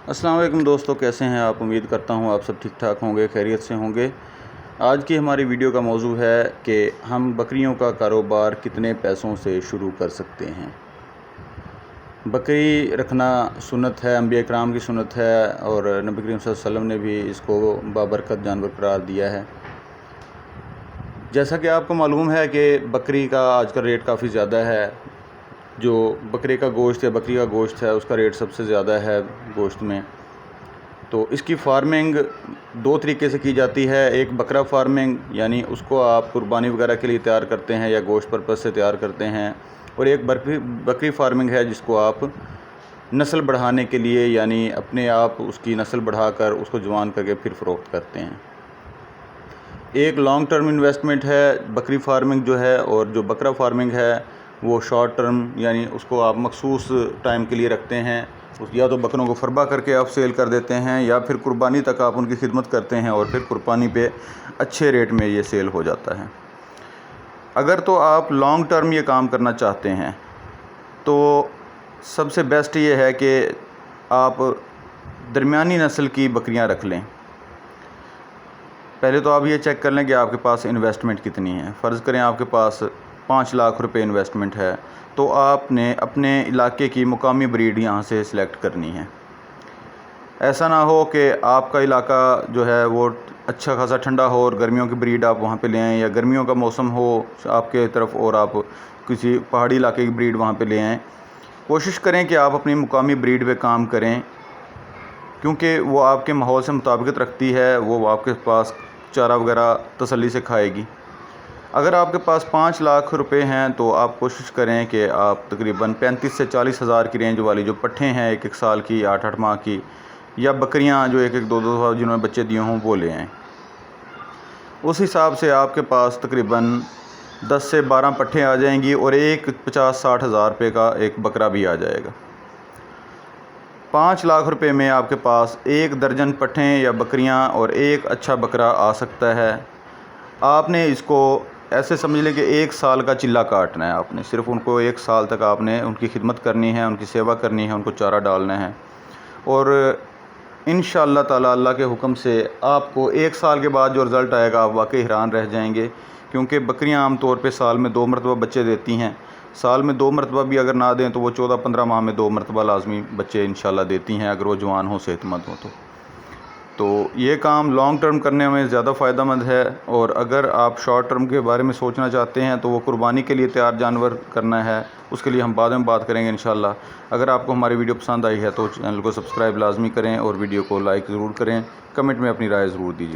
السلام علیکم دوستو، کیسے ہیں آپ؟ امید کرتا ہوں آپ سب ٹھیک ٹھاک ہوں گے، خیریت سے ہوں گے۔ آج کی ہماری ویڈیو کا موضوع ہے کہ ہم بکریوں کا کاروبار کتنے پیسوں سے شروع کر سکتے ہیں۔ بکری رکھنا سنت ہے، انبیاء کرام کی سنت ہے، اور نبی کریم صلی اللہ علیہ وسلم نے بھی اس کو بابرکت جانور قرار دیا ہے۔ جیسا کہ آپ کو معلوم ہے کہ بکری کا آج کل ریٹ کافی زیادہ ہے۔ جو بکرے کا گوشت ہے، بکری کا گوشت ہے، اس کا ریٹ سب سے زیادہ ہے گوشت میں۔ تو اس کی فارمنگ دو طریقے سے کی جاتی ہے۔ ایک بکرا فارمنگ، یعنی اس کو آپ قربانی وغیرہ کے لیے تیار کرتے ہیں یا گوشت پرپس سے تیار کرتے ہیں، اور ایک بکری فارمنگ ہے جس کو آپ نسل بڑھانے کے لیے، یعنی اپنے آپ اس کی نسل بڑھا کر اس کو جوان کر کے پھر فروخت کرتے ہیں۔ ایک لانگ ٹرم انویسٹمنٹ ہے بکری فارمنگ جو ہے، اور جو بکرا فارمنگ ہے وہ شارٹ ٹرم، یعنی اس کو آپ مخصوص ٹائم کے لیے رکھتے ہیں۔ یا تو بکروں کو فربا کر کے آپ سیل کر دیتے ہیں، یا پھر قربانی تک آپ ان کی خدمت کرتے ہیں، اور پھر قربانی پہ اچھے ریٹ میں یہ سیل ہو جاتا ہے۔ اگر تو آپ لانگ ٹرم یہ کام کرنا چاہتے ہیں تو سب سے بیسٹ یہ ہے کہ آپ درمیانی نسل کی بکریاں رکھ لیں۔ پہلے تو آپ یہ چیک کر لیں کہ آپ کے پاس انویسٹمنٹ کتنی ہے۔ فرض کریں آپ کے پاس 5 لاکھ روپے انویسٹمنٹ ہے، تو آپ نے اپنے علاقے کی مقامی بریڈ یہاں سے سلیکٹ کرنی ہے۔ ایسا نہ ہو کہ آپ کا علاقہ جو ہے وہ اچھا خاصا ٹھنڈا ہو اور گرمیوں کی بریڈ آپ وہاں پہ لے آئیں، یا گرمیوں کا موسم ہو آپ کے طرف اور آپ کسی پہاڑی علاقے کی بریڈ وہاں پہ لے آئیں۔ کوشش کریں کہ آپ اپنی مقامی بریڈ پہ کام کریں، کیونکہ وہ آپ کے ماحول سے مطابقت رکھتی ہے، وہ آپ کے پاس چارہ وغیرہ تسلی سے کھائے گی۔ اگر آپ کے پاس 5 لاکھ روپے ہیں تو آپ کوشش کریں کہ آپ تقریباً 35 سے 40 ہزار کی رینج والی جو پٹھیں ہیں 1 سال کی، 8 ماہ کی، یا بکریاں جو 1-2 سال جنہوں نے بچے دیے ہوں وہ لے آئیں۔ اس حساب سے آپ کے پاس تقریباً 10 سے 12 پٹھیں آ جائیں گی، اور 50-60 ہزار روپے کا ایک بکرا بھی آ جائے گا۔ 5 لاکھ روپے میں آپ کے پاس 1 درجن پٹھیں یا بکریاں اور ایک اچھا بکرا آ سکتا ہے۔ آپ نے اس کو ایسے سمجھ لیں کہ 1 سال کا چلہ کاٹنا ہے۔ آپ نے صرف ان کو 1 سال تک آپ نے ان کی خدمت کرنی ہے، ان کی سیوا کرنی ہے، ان کو چارہ ڈالنا ہے، اور انشاءاللہ تعالی اللہ کے حکم سے آپ کو 1 سال کے بعد جو رزلٹ آئے گا آپ واقعی حیران رہ جائیں گے، کیونکہ بکریاں عام طور پہ سال میں 2 مرتبہ بچے دیتی ہیں۔ سال میں 2 مرتبہ بھی اگر نہ دیں تو وہ 14-15 ماہ میں 2 مرتبہ لازمی بچے انشاءاللہ دیتی ہیں، اگر وہ جوان ہوں، صحت مند ہوں تو یہ کام لانگ ٹرم کرنے میں زیادہ فائدہ مند ہے۔ اور اگر آپ شارٹ ٹرم کے بارے میں سوچنا چاہتے ہیں تو وہ قربانی کے لیے تیار جانور کرنا ہے، اس کے لیے ہم بعد میں بات کریں گے انشاءاللہ۔ اگر آپ کو ہماری ویڈیو پسند آئی ہے تو چینل کو سبسکرائب لازمی کریں، اور ویڈیو کو لائک ضرور کریں، کمنٹ میں اپنی رائے ضرور دیجیے۔